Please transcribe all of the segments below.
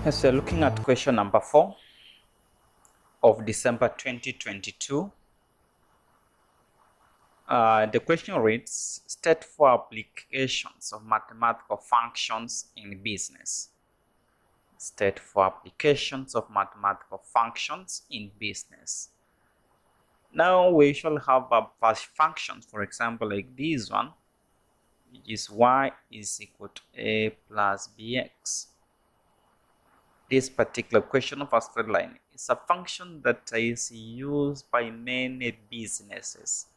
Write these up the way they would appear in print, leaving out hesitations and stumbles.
Yes, we're looking at question number 4 of December 2022. The question reads, state 4 applications of mathematical functions in business. State 4 applications of mathematical functions in business. Now we shall have a function, for example, like this one, which is y is equal to a plus bx. This particular question of a straight line is a function that is used by many businesses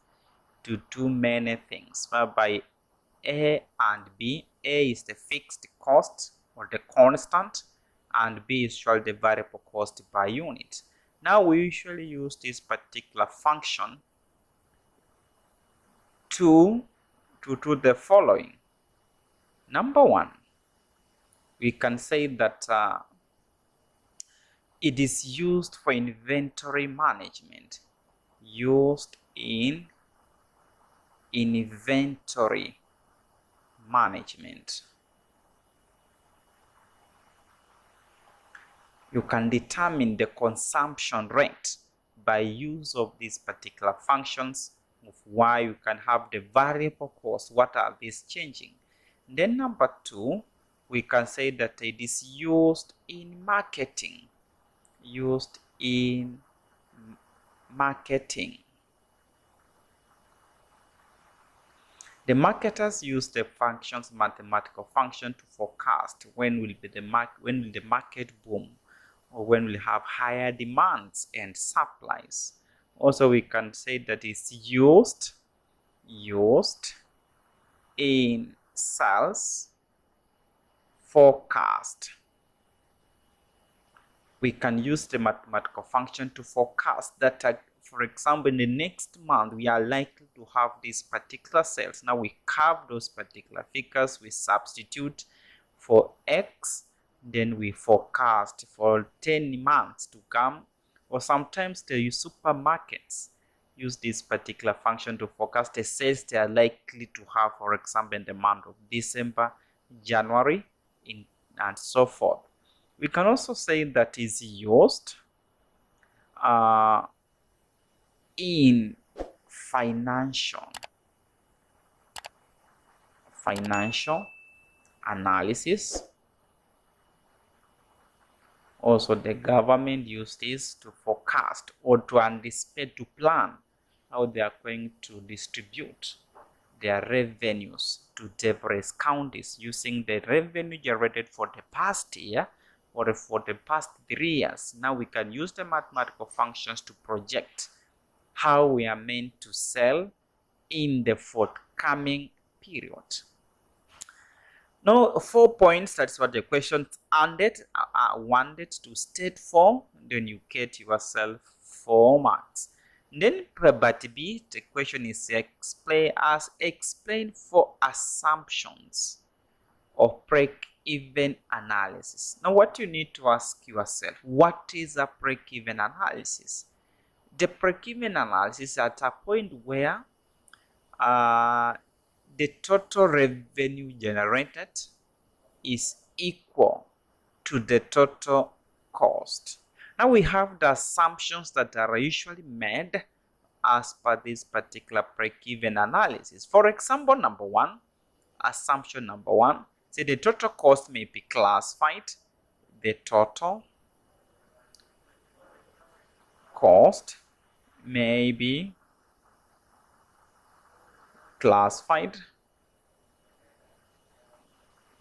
to do many things, whereby A and B, A is the fixed cost or the constant, and B is usually the variable cost per unit. Now we usually use this particular function to do the following. Number one, we can say that it is used for inventory management. Used in inventory management. You can determine the consumption rate by use of these particular functions of why you can have the variable cost. What are these changing? Then number two, we can say that it is used in marketing. Used in marketing. The marketers use the functions, mathematical function, to forecast when will the market boom, or when we'll have higher demands and supplies. Also, we can say that it's used in sales forecast. We can use the mathematical function to forecast that, for example, in the next month, we are likely to have these particular sales. Now we carve those particular figures, we substitute for X, then we forecast for 10 months to come. Or sometimes the supermarkets use this particular function to forecast the sales they are likely to have, for example, in the month of December, January, and so forth. We can also say that is used in financial analysis. Also, the government uses this to forecast or to anticipate, to plan how they are going to distribute their revenues to various counties using the revenue generated for the past year or for the past 3 years. Now we can use the mathematical functions to project how we are meant to sell in the forthcoming period. Now 4 points, that's what the question wanted to state for, then you get yourself 4 marks. Then part B, the question is explain 4 assumptions of break-even analysis. Now what you need to ask yourself, what is a break-even analysis? The break-even analysis is at a point where the total revenue generated is equal to the total cost. Now we have the assumptions that are usually made as per this particular break-even analysis. For example, assumption number one, say the total cost may be classified. The total cost may be classified.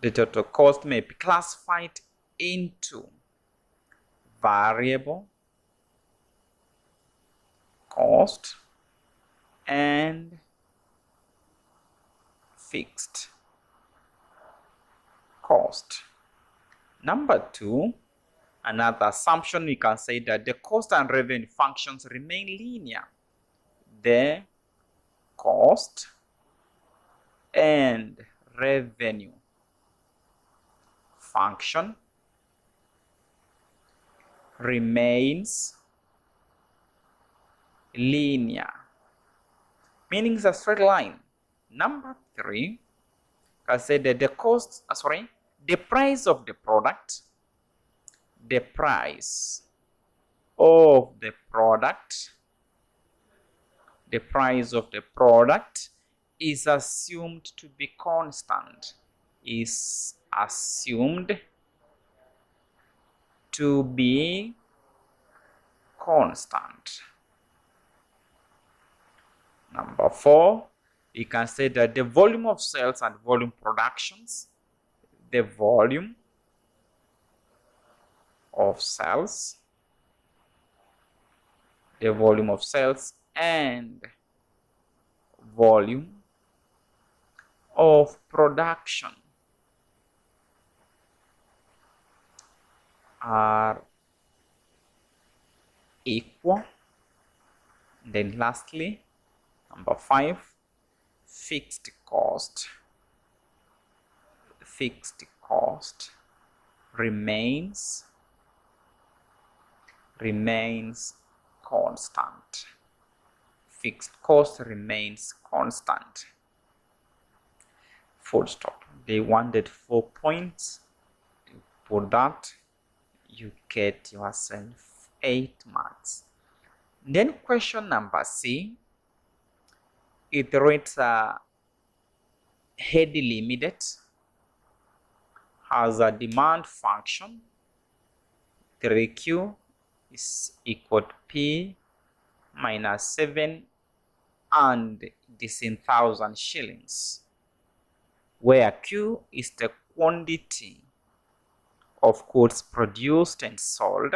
The total cost may be classified into variable cost and fixed cost. Number 2, another assumption, we can say that the cost and revenue functions remain linear. The cost and revenue function remains linear, meaning it's a straight line. Number 3, I said that the price of the product, the price of the product is assumed to be constant, Number 4, we can say that the volume of sales and volume productions, the volume of sales and volume of production are equal. Then lastly, number 5, fixed cost remains constant. Fixed cost remains constant. Full stop. They wanted 4 points. For that, you get yourself 8 marks. Then question number C, it rates a head limited, has a demand function, 3Q is equal to P minus 7, and this in 1,000 shillings, where Q is the quantity of goods produced and sold,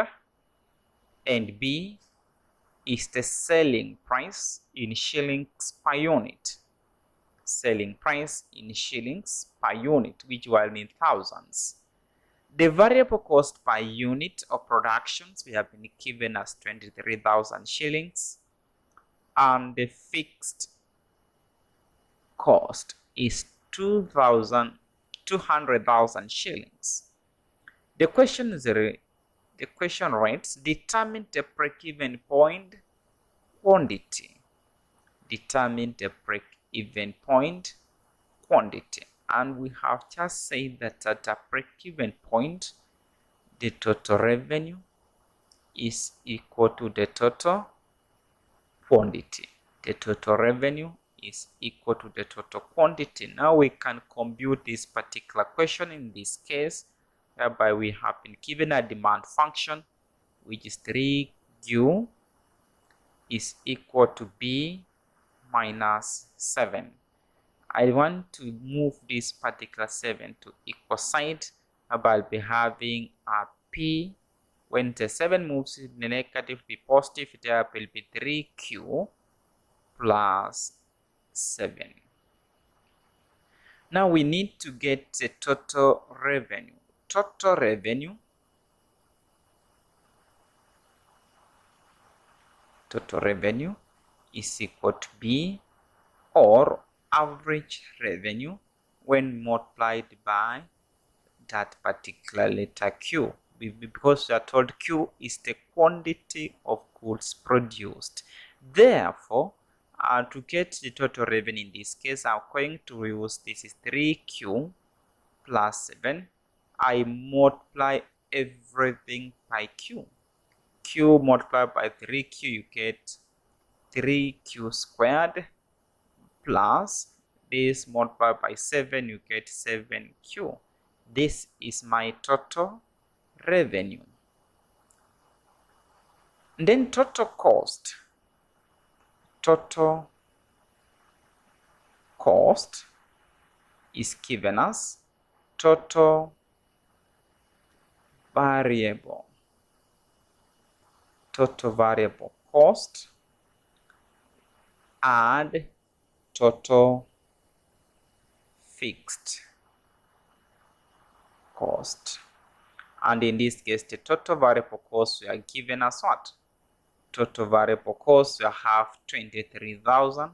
and B is the selling price in shillings per unit. Which will mean thousands. The variable cost per unit of productions we have been given as 23,000 shillings, and the fixed cost is 200,000 shillings. The question reads, determine the break-even point quantity. And we have just said that at a break-even point, the total revenue is equal to the total quantity. Now we can compute this particular question in this case, whereby we have been given a demand function, which is 3Q is equal to B minus 7. I want to move this particular 7 to equal side, but I'll be having a P. When the 7 moves in the negative, be positive, there will be 3Q plus 7. Now we need to get the total revenue. Total revenue is equal to B, or average revenue when multiplied by that particular letter Q, because we are told Q is the quantity of goods produced. Therefore, to get the total revenue in this case, I'm going to use this is 3Q plus 7. I multiply everything by Q. Q multiplied by 3Q, you get 3Q squared, plus this multiplied by 7, you get 7Q. This is my total revenue. And then total cost. Total cost is given as total variable cost add total fixed cost. And in this case, the total variable cost we are given as what? Total variable cost we have 23,000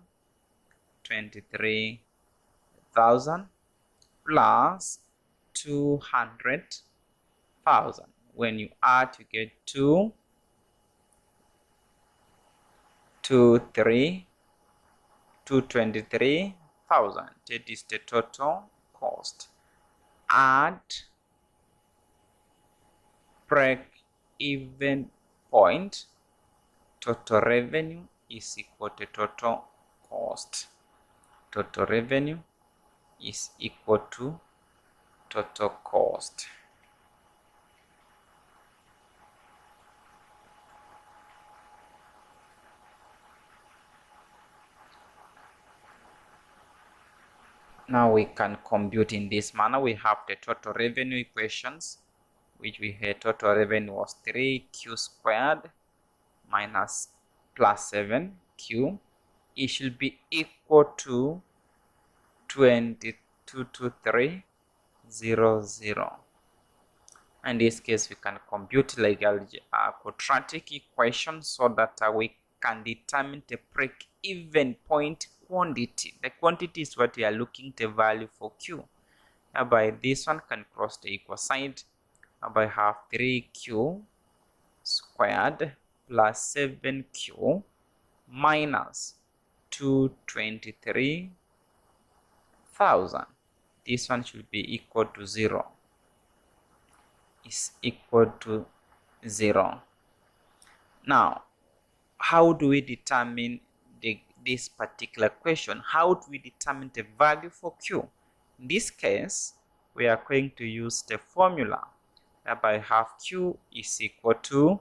plus 200,000. When you add, you get 223,000. That is the total cost. Add break-even point, total revenue is equal to total cost. Total revenue is equal to total cost. Now we can compute in this manner. We have the total revenue equations, which we had total revenue was 3q squared minus plus 7q. It should be equal to 222300. In this case, we can compute like a quadratic equation so that we can determine the break-even point quantity. The quantity is what we are looking the value for q. By this one can cross the equal side. By have 3q squared plus 7q minus 223,000. This one should be equal to 0. Is equal to 0. Now, how do we determine this particular question? How do we determine the value for q? In this case, we are going to use the formula whereby half q is equal to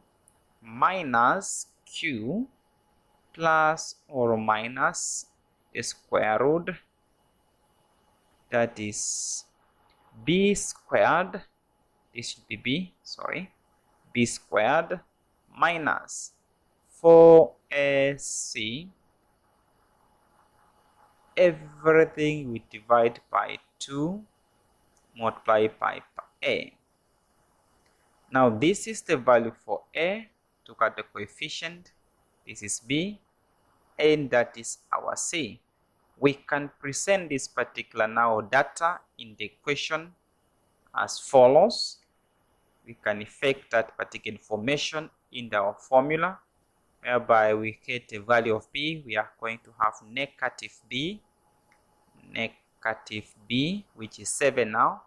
minus q plus or minus the square root, that is b squared. This should be b squared minus 4ac, everything we divide by 2 multiplied by a. Now this is the value for a, to get the coefficient. This is b, and that is our c. We can present this particular now data in the equation as follows. We can effect that particular information in our formula, whereby we get the value of b. We are going to have negative b, which is 7 now,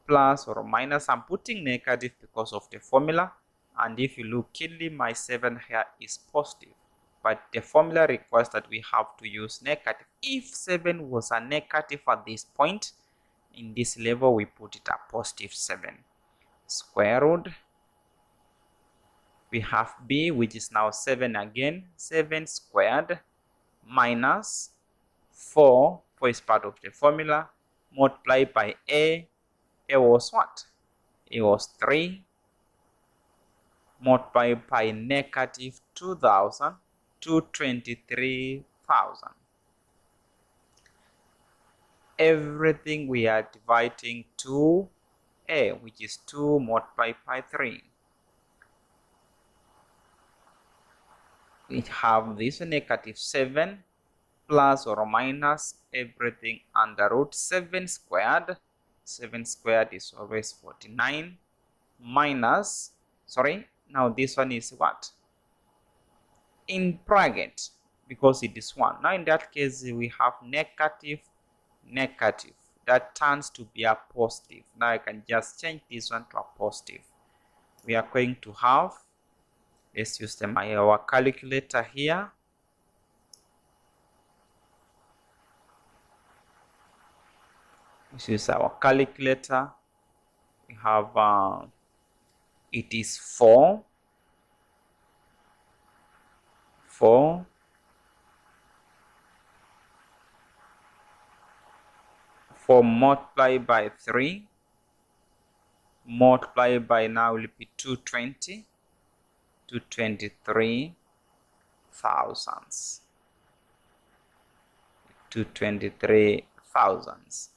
plus or minus. I'm putting negative because of the formula, and if you look keenly, my 7 here is positive, but the formula requires that we have to use negative. If 7 was a negative at this point, in this level, we put it a positive 7. Square root, we have b, which is now 7 again, 7 squared minus 4 is part of the formula, multiplied by a. A was what? A was 3, multiplied by negative 2,000 to 23,000. Everything we are dividing to a, which is 2 multiplied by 3. We have this negative 7 plus or minus everything under root 7 squared. 7 squared is always 49 minus, now this one is what? In bracket, because it is 1. Now in that case, we have negative, that turns to be a positive. Now I can just change this one to a positive. We are going to have, let's use our calculator here. This is our calculator. We have it is 4 multiplied by 3 multiplied by, now will be 220 to 23,000. 223,000.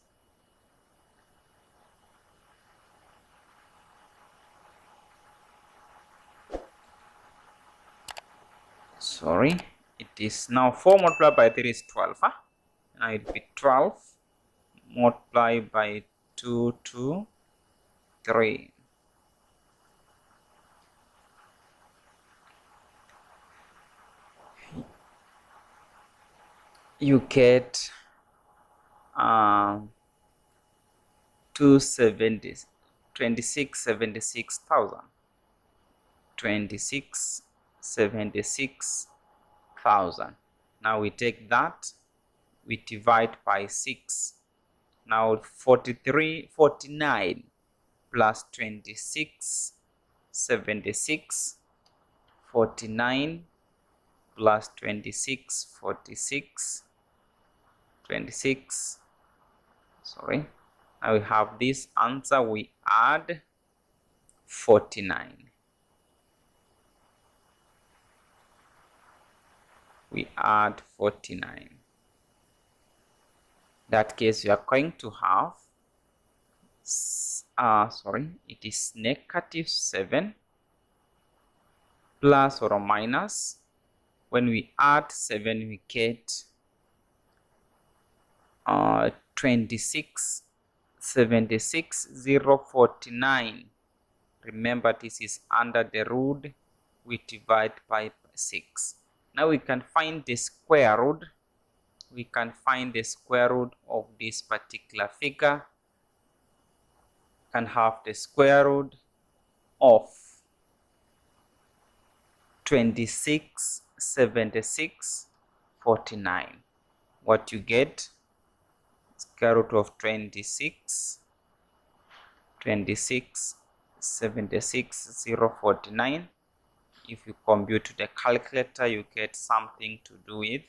sorry, it is now 4 multiplied by 3 is 12. Now it will be 12 multiplied by 2 to 3. You get 2676,000. 2676,000. Now we take that, we divide by 6. Now 49 plus 2676, 49 plus 26, 26. Sorry. Now we have this answer. We add 49. We add 49. In that case, we are going to have, it is negative 7 plus or minus. When we add 7, we get 26,049. Remember, this is under the root. We divide by 6. Now we can find the square root. We can find the square root of this particular figure. Can have the square root of 267649. What you get, square root of 2676,049. If you compute to the calculator, you get something to do with,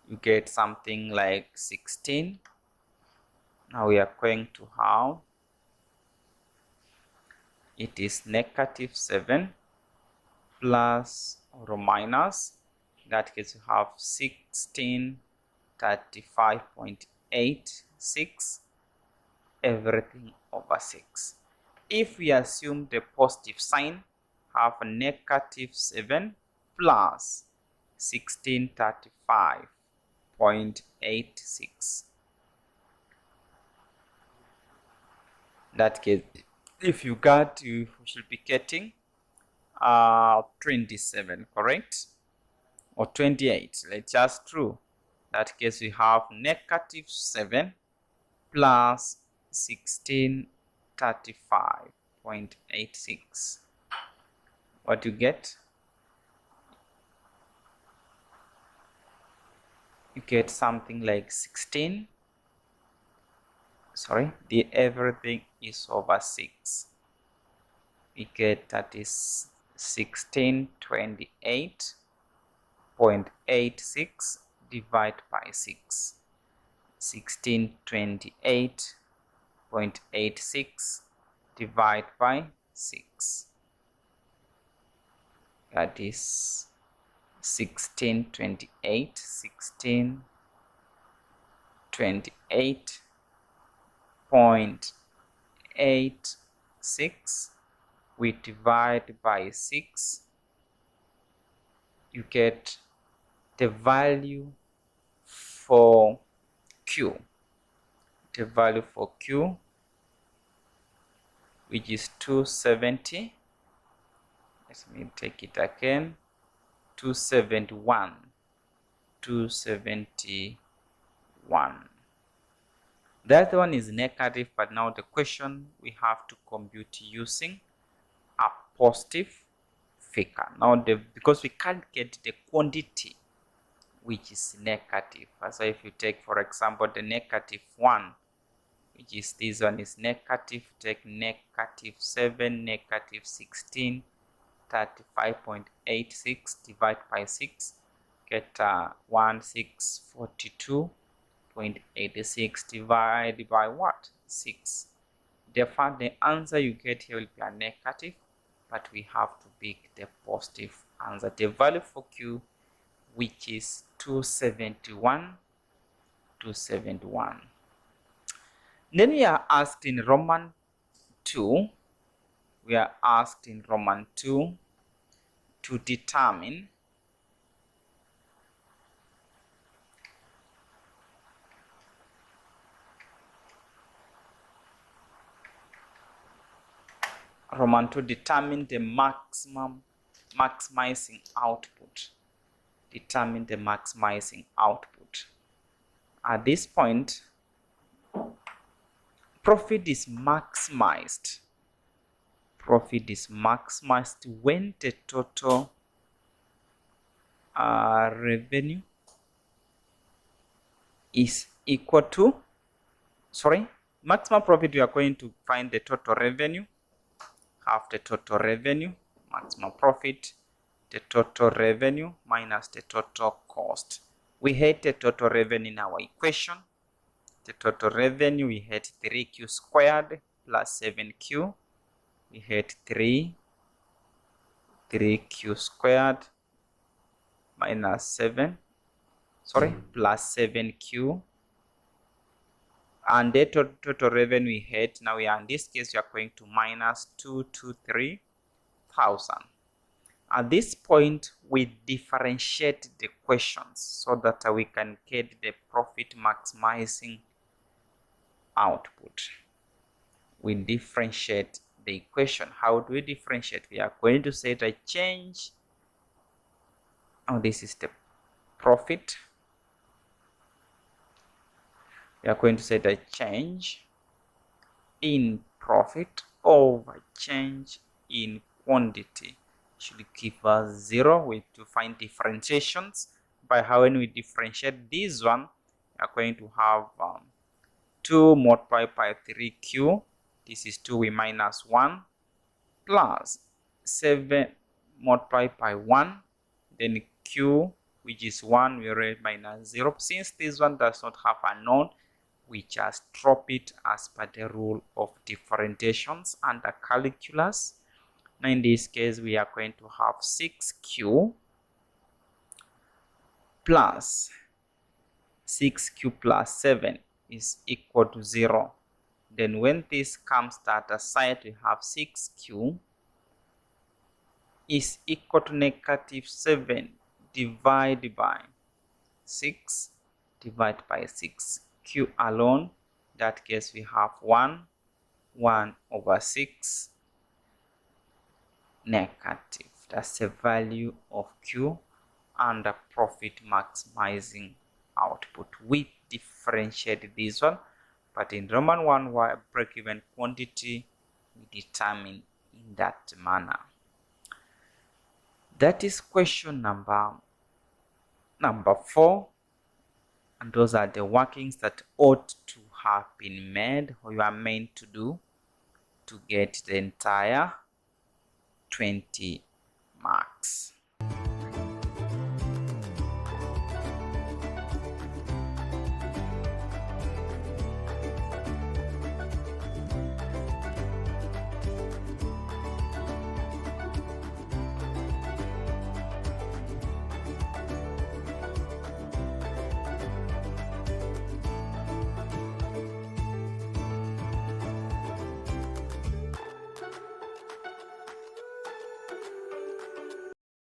you get something like 16. Now we are going to have, it is negative 7 plus or minus. In that case, you have 1635.86, everything over 6. If we assume the positive sign, have a negative 7 plus 1635.86. That case, if you got, you should be getting 27, correct? Or 28. Let's just true. That case, we have negative 7 plus 1635.86. What you get? You get something like 16. Sorry, the everything is over 6. We get that is 1628.86 divided by 6. 1628.86 divided by 6. That is 1628.86 we divide by 6. You get the value for Q. The value for Q, which is 270. Let me take it again. 271. 271. That one is negative, but now the question we have to compute using a positive figure. Now, because we can't get the quantity which is negative. So if you take, for example, the negative 1, which is this one is negative, take negative 7, negative 16, 35.86 divide by 6, get 1642.86 divided by what? 6. Therefore, the answer you get here will be a negative, but we have to pick the positive answer. The value for Q, which is 271. Then we are asked in Roman 2. We are asked in Roman 2 to determine Roman 2, determine the maximizing output. Determine the maximizing output. At this point, profit is maximized. Profit is maximized when the total revenue is equal to, maximum profit, we are going to find the total revenue, half the total revenue, maximum profit, the total revenue minus the total cost. We had the total revenue in our equation. The total revenue, we had 3q squared plus 7q. We had 3q squared minus 7, plus 7q. And the total revenue we had, now we are in this case, we are going to minus 223,000. At this point, we differentiate the questions so that we can get the profit maximizing output. We differentiate the equation. How do we differentiate? We are going to say the change. This is the profit. We are going to say the change in profit over change in quantity should give us 0. We have to find differentiations. By how when we differentiate this one, we are going to have 2 multiplied by 3q. This is 2, we minus 1, plus 7 multiplied by 1, then q, which is 1, we already minus 0. Since this one does not have a known, we just drop it as per the rule of differentiations under calculus. Now in this case, we are going to have 6q plus 6q plus 7 is equal to 0. Then when this comes to the other side, we have 6q is equal to negative 7 divided by 6 divided by 6. Q alone, that case we have 1 over 6 negative. That's the value of Q under profit maximizing output. We differentiate this one, but in Roman 1, where break-even quantity, we determine in that manner. That is question number 4. And those are the workings that ought to have been made, or you are meant to do, to get the entire 20 marks.